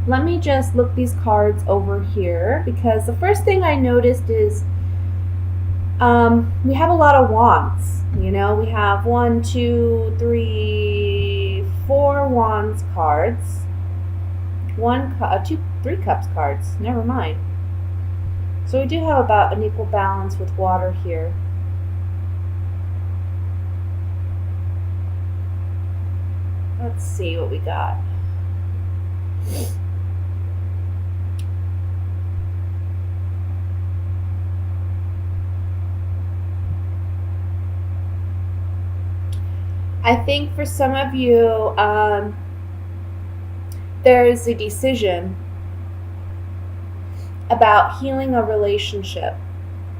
let me just look these cards over here, because the first thing I noticed is we have a lot of wands. You know, we have 4 wands cards, two, 3 cups cards. Never mind. So we do have about an equal balance with water here. Let's see what we got. I think for some of you, there is a decision about healing a relationship.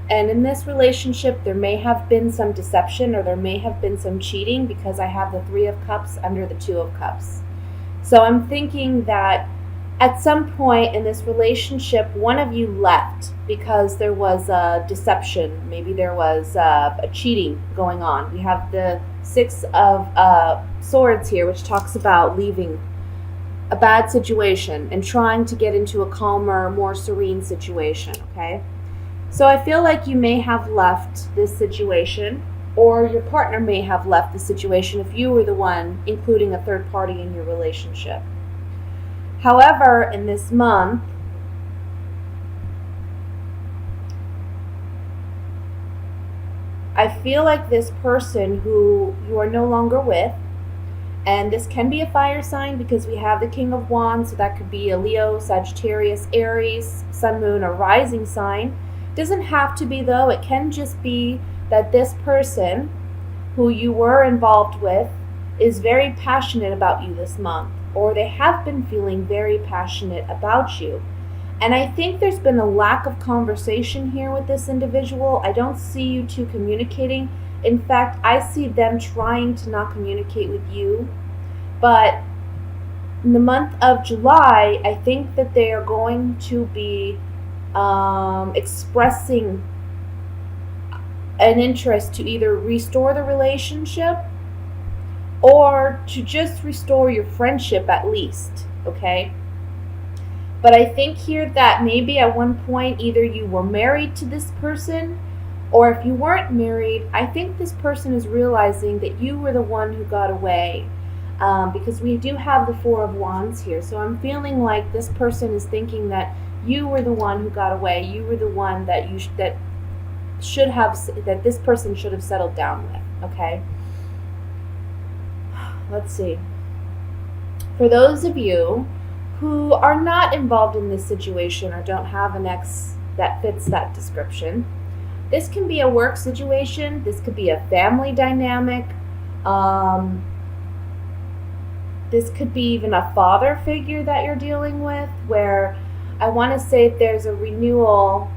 And in this relationship, there may have been some deception, or there may have been some cheating, because I have the 3 of Cups under the 2 of Cups. So I'm thinking that at some point in this relationship, one of you left because there was a deception. Maybe there was a cheating going on. We have the 6 of Swords here, which talks about leaving a bad situation and trying to get into a calmer, more serene situation, okay? So I feel like you may have left this situation, or your partner may have left the situation if you were the one including a third party in your relationship. However, in this month, I feel like this person who you are no longer with, and this can be a fire sign because we have the King of Wands, so that could be a Leo, Sagittarius, Aries, Sun, Moon, or Rising sign. Doesn't have to be, though. It can just be that this person who you were involved with is very passionate about you this month, or they have been feeling very passionate about you. And I think there's been a lack of conversation here with this individual. I don't see you two communicating. In fact, I see them trying to not communicate with you. But in the month of July, I think that they are going to be expressing an interest to either restore the relationship or to just restore your friendship at least, okay? But I think here that maybe at one point either you were married to this person, or if you weren't married, I think this person is realizing that you were the one who got away, because we do have the 4 of Wands here. So I'm feeling like this person is thinking that you were the one who got away. You were the one that that this person should have settled down with, okay? Let's see. For those of you who are not involved in this situation or don't have an ex that fits that description, this can be a work situation. This could be a family dynamic. This could be even a father figure that you're dealing with, where I want to say there's a renewal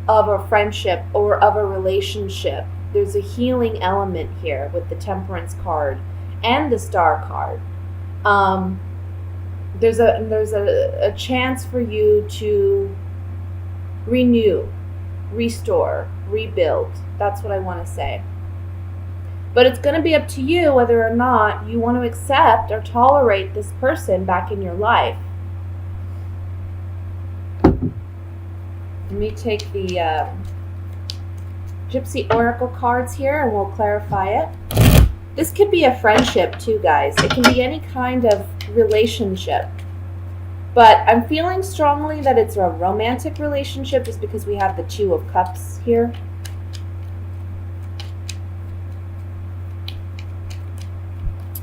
of a friendship or of a relationship. There's a healing element here with the Temperance card and the Star card. There's a chance for you to renew, restore, rebuild. That's what I want to say. But it's going to be up to you whether or not you want to accept or tolerate this person back in your life. Let me take the Gypsy Oracle cards here and we'll clarify it. This could be a friendship too, guys. It can be any kind of relationship. But I'm feeling strongly that it's a romantic relationship just because we have the 2 of Cups here.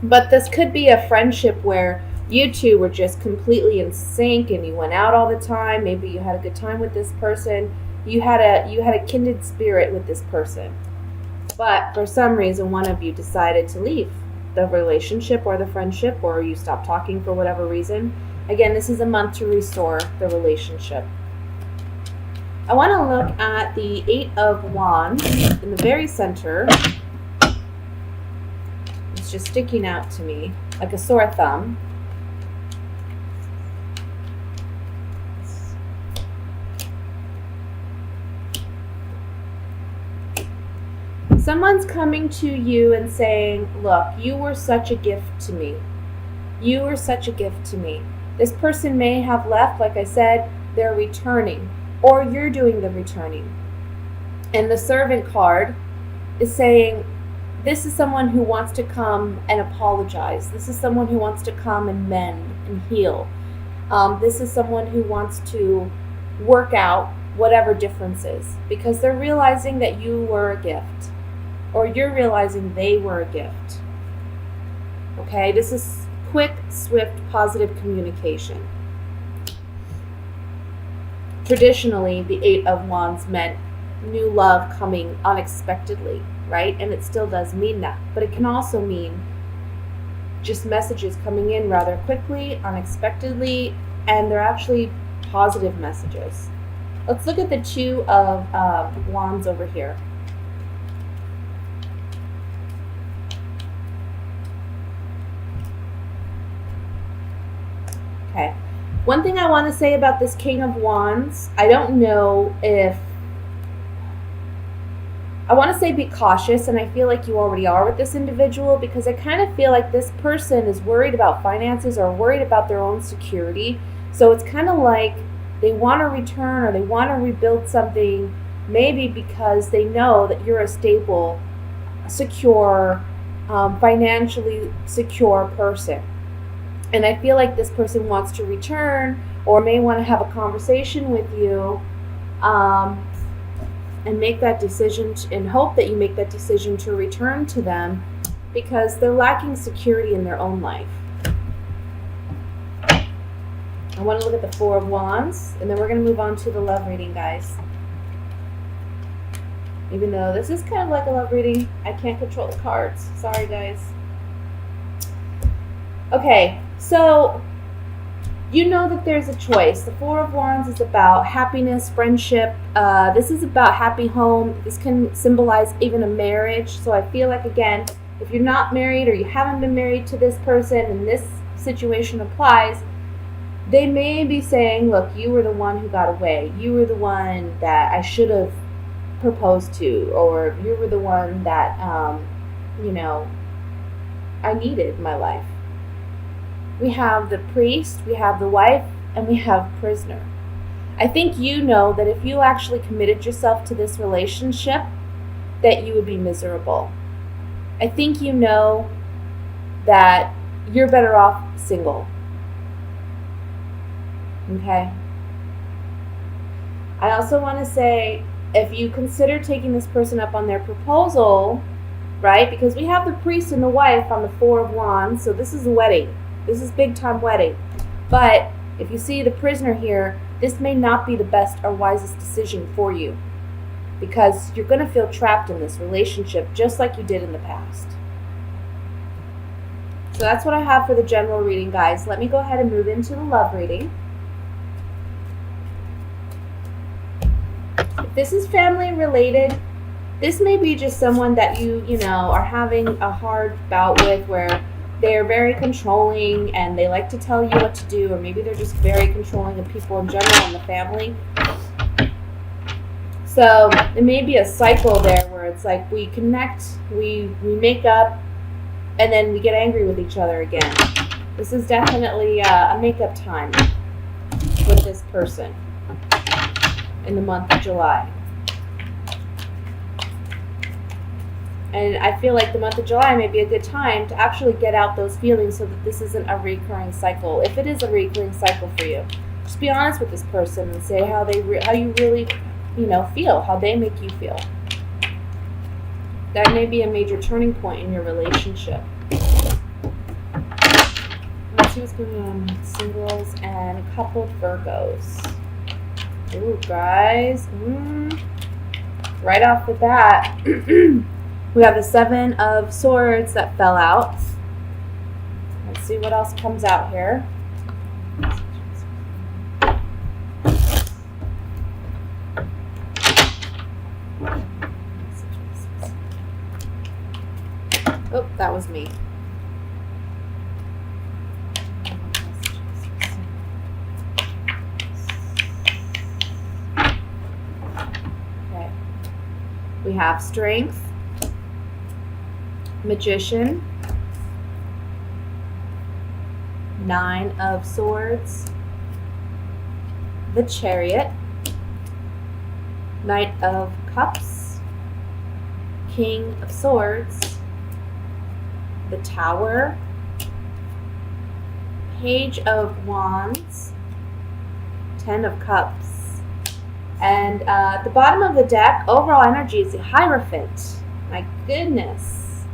But this could be a friendship where you two were just completely in sync and you went out all the time. Maybe you had a good time with this person. You had a kindred spirit with this person. But for some reason, one of you decided to leave the relationship or the friendship, or you stopped talking for whatever reason. Again, this is a month to restore the relationship. I want to look at the 8 of Wands in the very center. It's just sticking out to me like a sore thumb. Someone's coming to you and saying, look, you were such a gift to me. You were such a gift to me. This person may have left, like I said, they're returning, or you're doing the returning. And the servant card is saying, this is someone who wants to come and apologize. This is someone who wants to come and mend and heal. This is someone who wants to work out whatever differences, because they're realizing that you were a gift, or you're realizing they were a gift. Okay, this is quick, swift, positive communication. Traditionally, the Eight of Wands meant new love coming unexpectedly, right? And it still does mean that. But it can also mean just messages coming in rather quickly, unexpectedly, and they're actually positive messages. Let's look at the Two of Wands over here. Okay. One thing I want to say about this King of Wands, I don't know if... I want to say be cautious, and I feel like you already are with this individual, because I kind of feel like this person is worried about finances or worried about their own security. So it's kind of like they want to return or they want to rebuild something, maybe because they know that you're a stable, secure, financially secure person. And I feel like this person wants to return or may want to have a conversation with you and make that decision and hope that you make that decision to return to them, because they're lacking security in their own life. I want to look at the Four of Wands, and then we're going to move on to the love reading, guys. Even though this is kind of like a love reading, I can't control the cards. Sorry, guys. Okay, so you know that there's a choice. The Four of Wands is about happiness, friendship. This is about happy home. This can symbolize even a marriage. So I feel like, again, if you're not married or you haven't been married to this person and this situation applies, they may be saying, look, you were the one who got away. You were the one that I should have proposed to, or you were the one that, I needed in my life. We have the priest, we have the wife, and we have prisoner. I think you know that if you actually committed yourself to this relationship, that you would be miserable. I think you know that you're better off single. Okay? I also want to say, if you consider taking this person up on their proposal, right? Because we have the priest and the wife on the Four of Wands, so this is a wedding. This is big time wedding. But if you see the prisoner here, this may not be the best or wisest decision for you, because you're going to feel trapped in this relationship just like you did in the past. So that's what I have for the general reading, guys. Let me go ahead and move into the love reading. If this is family related, this may be just someone that you are having a hard bout with, where they're very controlling and they like to tell you what to do, or maybe they're just very controlling of people in general in the family. So it may be a cycle there where it's like we connect, we make up, and then we get angry with each other again. This is definitely a makeup time with this person in the month of July. And I feel like the month of July may be a good time to actually get out those feelings so that this isn't a recurring cycle. If it is a recurring cycle for you, just be honest with this person and say how you really, feel, how they make you feel. That may be a major turning point in your relationship. Let's see what's going on with singles and a couple Virgos. Ooh, guys. Right off the bat, we have the Seven of Swords that fell out. Let's see what else comes out here. Oh, that was me. Okay. We have Strength, Magician, Nine of Swords, the Chariot, Knight of Cups, King of Swords, the Tower, Page of Wands, Ten of Cups, and at the bottom of the deck, overall energy is the Hierophant. My goodness.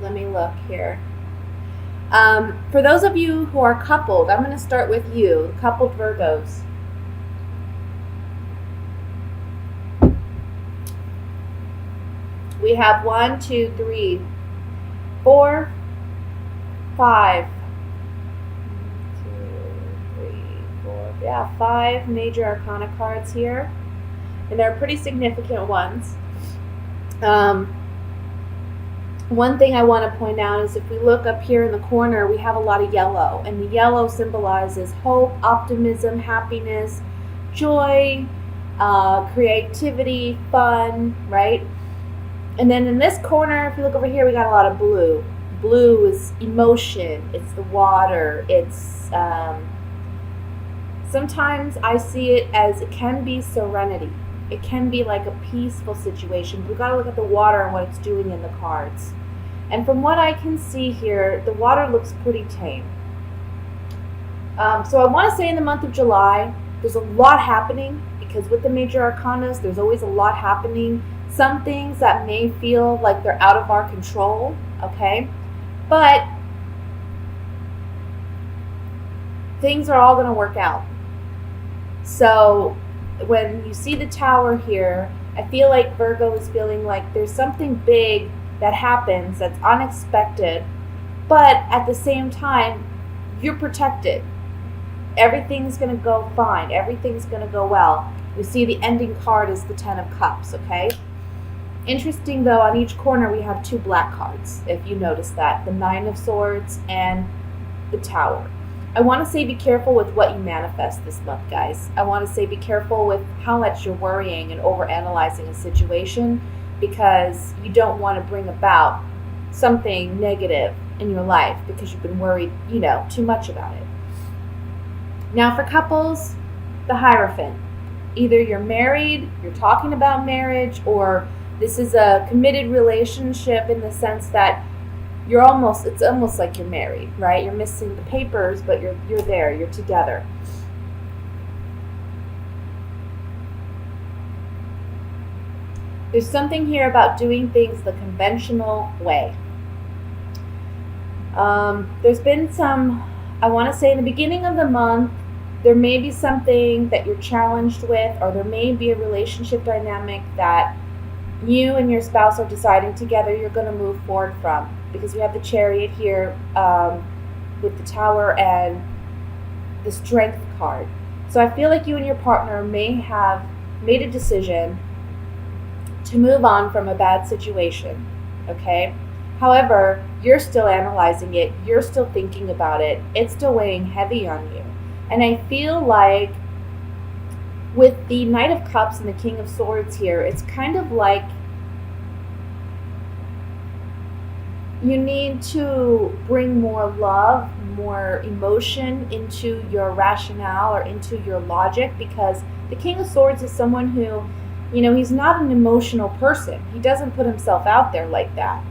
Let me look here. For those of you who are coupled, I'm going to start with you, coupled Virgos. We have 1, 2, 3, 4, 5. 5 major arcana cards here, and they're pretty significant ones. One thing I want to point out is if we look up here in the corner, we have a lot of yellow, and the yellow symbolizes hope, optimism, happiness, joy, creativity, fun, right? And then in this corner, if you look over here, we got a lot of blue. Blue is emotion, it's the water, it's sometimes I see it as it can be serenity. It can be like a peaceful situation. We've got to look at the water and what it's doing in the cards. And from what I can see here, the water looks pretty tame. So I want to say in the month of July, there's a lot happening, because with the major arcanas, there's always a lot happening. Some things that may feel like they're out of our control, okay? But things are all going to work out. So when you see the Tower here, I feel like Virgo is feeling like there's something big that happens that's unexpected, but at the same time, you're protected. Everything's going to go fine. Everything's going to go well. You see the ending card is the Ten of Cups, okay? Interesting, though, on each corner we have 2 black cards, if you notice that. The Nine of Swords and the Tower. I want to say be careful with what you manifest this month, guys. I want to say be careful with how much you're worrying and overanalyzing a situation, because you don't want to bring about something negative in your life because you've been worried, too much about it. Now for couples, the Hierophant. Either you're married, you're talking about marriage, or this is a committed relationship in the sense that it's almost like you're married, right? You're missing the papers, but you're there, you're together. There's something here about doing things the conventional way. There's been I want to say in the beginning of the month, there may be something that you're challenged with, or there may be a relationship dynamic that you and your spouse are deciding together you're going to move forward from, because we have the Chariot here with the Tower and the Strength card. So I feel like you and your partner may have made a decision to move on from a bad situation, okay? However, you're still analyzing it, you're still thinking about it, it's still weighing heavy on you. And I feel like with the Knight of Cups and the King of Swords here, it's kind of like you need to bring more love, more emotion into your rationale or into your logic, because the King of Swords is someone who, he's not an emotional person. He doesn't put himself out there like that.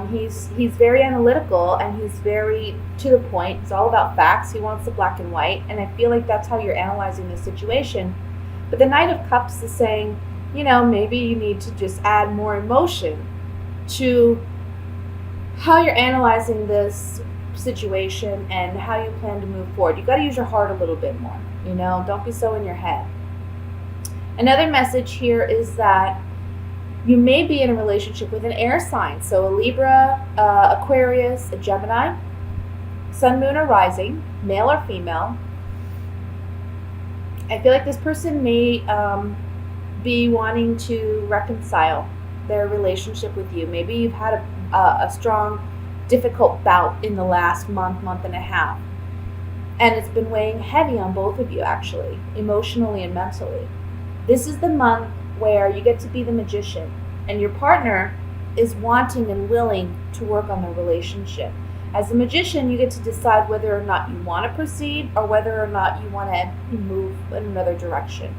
He's very analytical, and he's very to the point. It's all about facts. He wants the black and white, and I feel like that's how you're analyzing the situation. But the Knight of Cups is saying, maybe you need to just add more emotion to how you're analyzing this situation and how you plan to move forward. You got to use your heart a little bit more. Don't be so in your head. Another message here is that you may be in a relationship with an air sign. So a Libra, Aquarius, a Gemini, Sun, Moon, or Rising, male or female. I feel like this person may be wanting to reconcile their relationship with you. Maybe you've had a strong, difficult bout in the last month and a half. And it's been weighing heavy on both of you, actually, emotionally and mentally. This is the month where you get to be the magician, and your partner is wanting and willing to work on the relationship. As a magician, you get to decide whether or not you want to proceed or whether or not you want to move in another direction.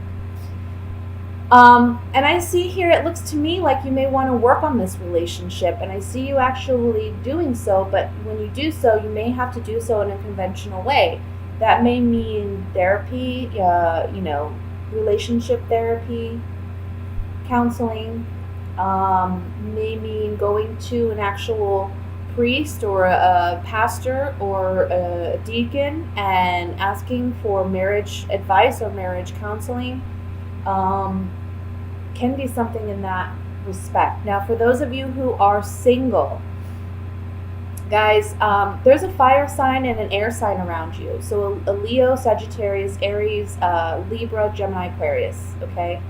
And I see here, it looks to me like you may want to work on this relationship, and I see you actually doing so, but when you do so, you may have to do so in a conventional way. That may mean therapy, relationship therapy, counseling, may mean going to an actual priest or a pastor or a deacon and asking for marriage advice or marriage counseling. Can be something in that respect. Now, for those of you who are single, guys, there's a fire sign and an air sign around you. So a Leo, Sagittarius, Aries, Libra, Gemini, Aquarius, okay?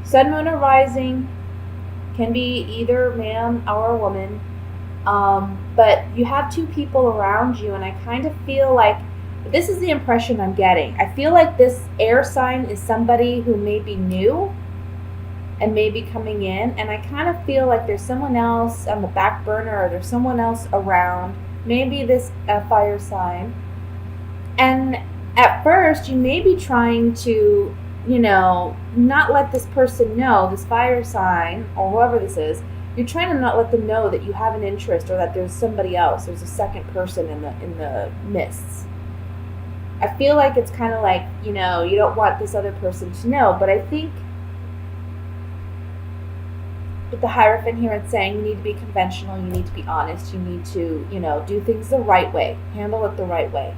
Sun, moon, or rising can be either man or a woman. But you have two people around you, and I kind of feel like this is the impression I'm getting. I feel like this air sign is somebody who may be new and may be coming in, and I kind of feel like there's someone else on the back burner, or there's someone else around, maybe this fire sign. And at first, you may be trying to, not let this person know, this fire sign, or whoever this is, you're trying to not let them know that you have an interest or that there's somebody else, there's a second person in the mists. I feel like it's kind of like, you don't want this other person to know, but I think with the Hierophant here, it's saying you need to be conventional, you need to be honest, you need to, do things the right way, handle it the right way.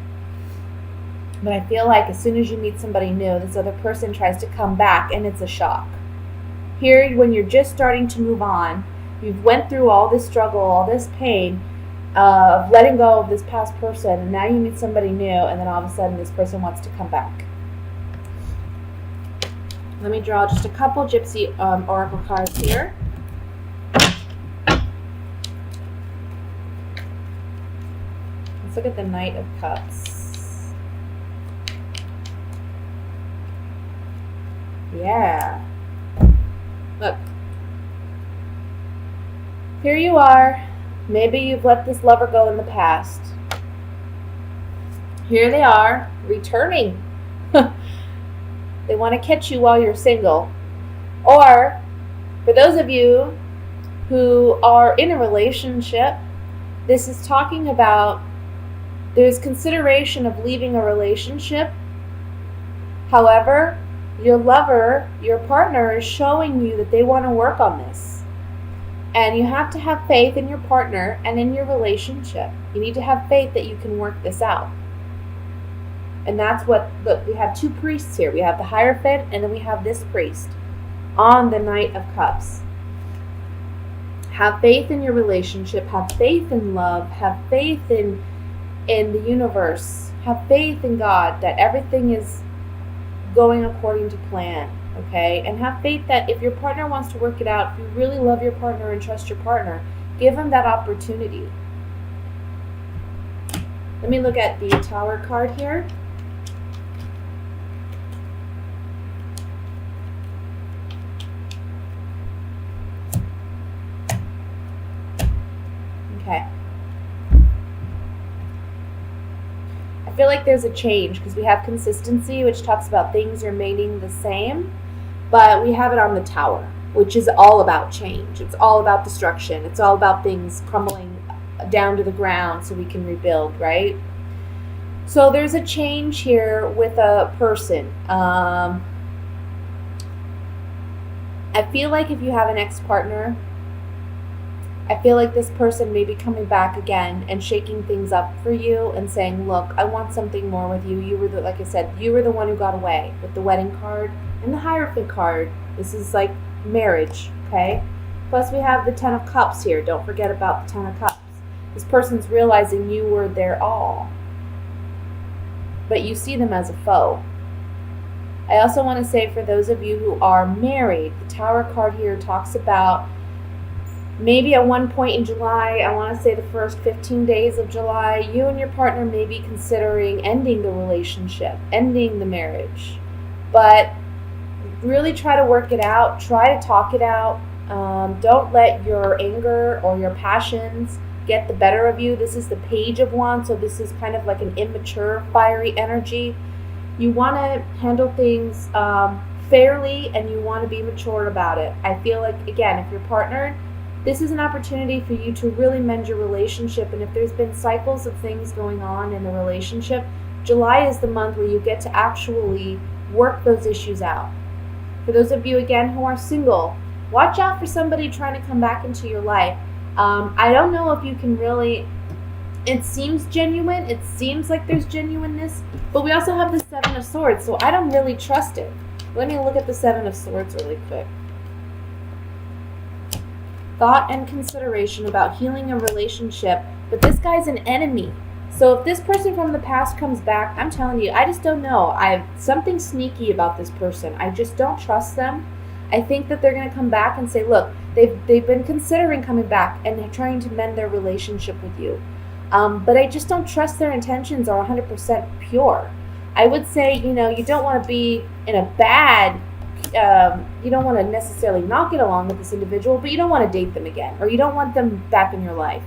But I feel like as soon as you meet somebody new, this other person tries to come back, and it's a shock. Here, when you're just starting to move on, you've went through all this struggle, all this pain of letting go of this past person, and now you meet somebody new, and then all of a sudden this person wants to come back. Let me draw just a couple Gypsy Oracle cards here. Let's look at the Knight of Cups. Yeah. Look. Here you are. Maybe you've let this lover go in the past. Here they are, returning. They want to catch you while you're single. Or, for those of you who are in a relationship, this is talking about there's consideration of leaving a relationship. However, your lover, your partner, is showing you that they want to work on this. And you have to have faith in your partner and in your relationship. You need to have faith that you can work this out. And that's what, look, we have two priests here. We have the Hierophant, and then we have this priest on the Knight of Cups. Have faith in your relationship. Have faith in love. Have faith in the universe. Have faith in God that everything is going according to plan, okay? And have faith that if your partner wants to work it out, if you really love your partner and trust your partner, give him that opportunity. Let me look at the Tower card here. Okay. I feel like there's a change because we have consistency, which talks about things remaining the same, but we have it on the Tower, which is all about change. It's all about destruction. It's all about things crumbling down to the ground so we can rebuild, right? So there's a change here with a person. I feel like if you have an ex-partner, I feel like this person may be coming back again and shaking things up for you and saying, look, I want something more with you. You were like I said, you were the one who got away with the wedding card and the Hierophant card. This is like marriage, okay? Plus we have the Ten of Cups here. Don't forget about the Ten of Cups. This person's realizing you were their all, but you see them as a foe. I also want to say for those of you who are married, the Tower card here talks about maybe at one point in July, I want to say the first 15 days of July, you and your partner may be considering ending the relationship, ending the marriage. But really try to work it out. Try to talk it out. Don't let your anger or your passions get the better of you. This is the Page of Wands, so this is kind of like an immature, fiery energy. You want to handle things fairly, and you want to be mature about it. I feel like, again, if you're partnered, this is an opportunity for you to really mend your relationship. And if there's been cycles of things going on in the relationship, July is the month where you get to actually work those issues out. For those of you, again, who are single, watch out for somebody trying to come back into your life. I don't know if you can really, it seems genuine, it seems like there's genuineness, but we also have the Seven of Swords, so I don't really trust it. Let me look at the Seven of Swords really quick. Thought and consideration about healing a relationship, but this guy's an enemy. So if this person from the past comes back, I'm telling you, I just don't know. I have something sneaky about this person. I just don't trust them. I think that they're going to come back and say, look, they've been considering coming back and trying to mend their relationship with you. But I just don't trust their intentions are 100% pure. I would say, you don't want to be in a bad, you don't want to necessarily not get along with this individual, but you don't want to date them again, or you don't want them back in your life.